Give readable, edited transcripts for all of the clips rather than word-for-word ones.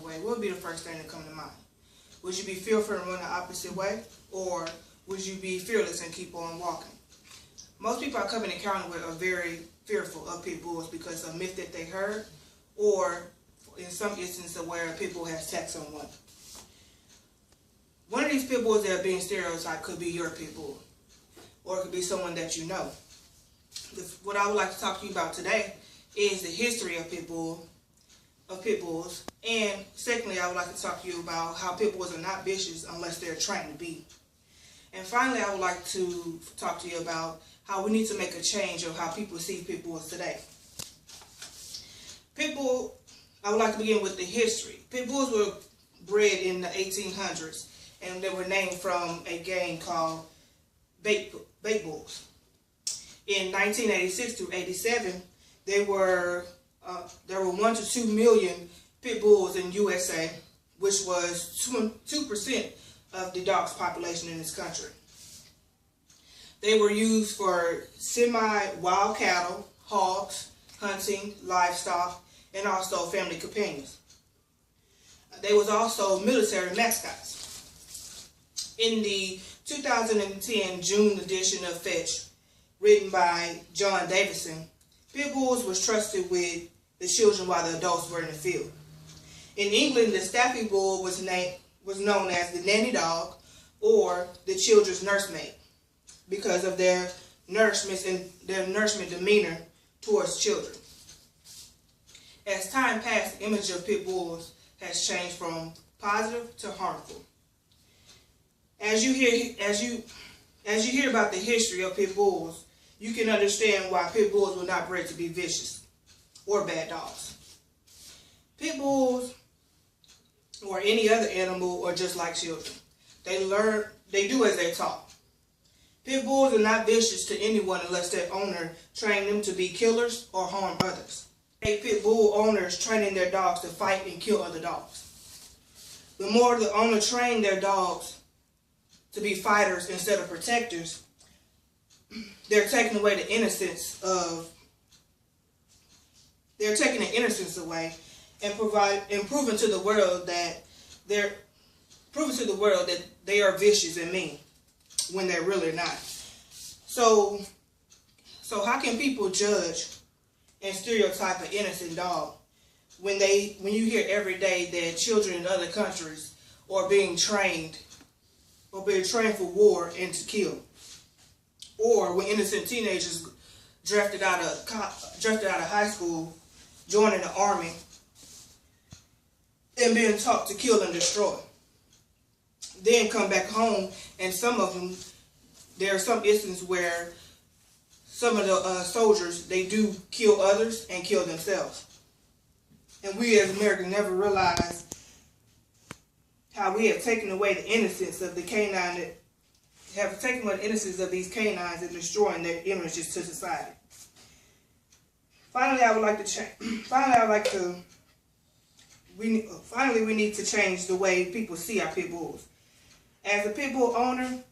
away, what would be the first thing that come to mind? Would you be fearful and run the opposite way? Or would you be fearless and keep on walking? Most people I come in encounter with are very fearful of pit bulls because of a myth that they heard, or in some instances where people have attacked someone. One of these pit bulls that are being stereotyped could be your pit bull, or it could be someone that you know. What I would like to talk to you about today is the history of pit bulls, and secondly, I would like to talk to you about how pit bulls are not vicious unless they're trained to be. And finally, I would like to talk to you about how we need to make a change of how people see pit bulls today. Pit bull, I would like to begin with the history. Pit bulls were bred in the 1800s, and they were named from a game called bait bulls. In 1986 through 87, there were 1 to 2 million pit bulls in USA, which was 2% of the dog's population in this country. They were used for semi-wild cattle, hogs, hunting, livestock, and also family companions. They was also military mascots. In the 2010 June edition of Fetch, written by John Davison, pit bulls was trusted with the children while the adults were in the field. In England, the Staffy bull was known as the nanny dog or the children's nursemaid because of their nourishment demeanor towards children. As time passed, the image of pit bulls has changed from positive to harmful. As you hear about the history of pit bulls, you can understand why pit bulls were not bred to be vicious or bad dogs. Pit bulls or any other animal are just like children. They do as they're taught. Pit bulls are not vicious to anyone unless their owner trained them to be killers or harm others. Pit bull owners training their dogs to fight and kill other dogs. The more the owner trained their dogs to be fighters instead of protectors, they're taking away the innocence away and proving to the world that they are vicious and mean when they're really not. So how can people judge and stereotype an innocent dog when you hear every day that children in other countries are being trained for war and to kill, or when innocent teenagers drafted out of high school, joining the army, and being taught to kill and destroy, then come back home, and some of them, there are some instances where some of the soldiers, they do kill others and kill themselves. And we as Americans never realize how we have taken away the innocence of the canine, these canines and destroying their images to society. Finally, we need to change the way people see our pit bulls. As a pit bull owner,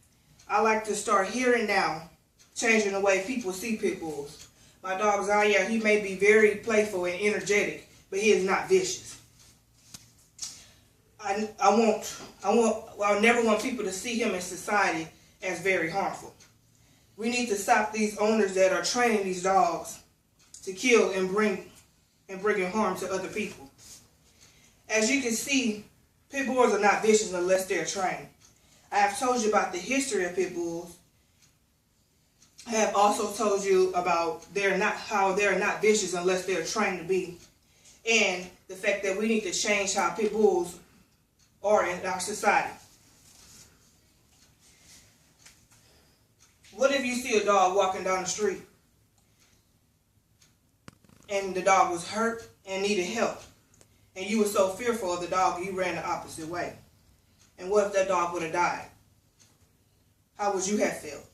I like to start here and now changing the way people see pit bulls. My dog Zaya, he may be very playful and energetic, but he is not vicious. I'll never want people to see him in society as very harmful. We need to stop these owners that are training these dogs to kill and bringing harm to other people. As you can see, pit bulls are not vicious unless they're trained. I have told you about the history of pit bulls. I have also told you about how they're not vicious unless they're trained to be, and the fact that we need to change how pit bulls are in our society. What if you see a dog walking down the street and the dog was hurt and needed help, and you were so fearful of the dog you ran the opposite way? And what if that dog would have died? How would you have felt?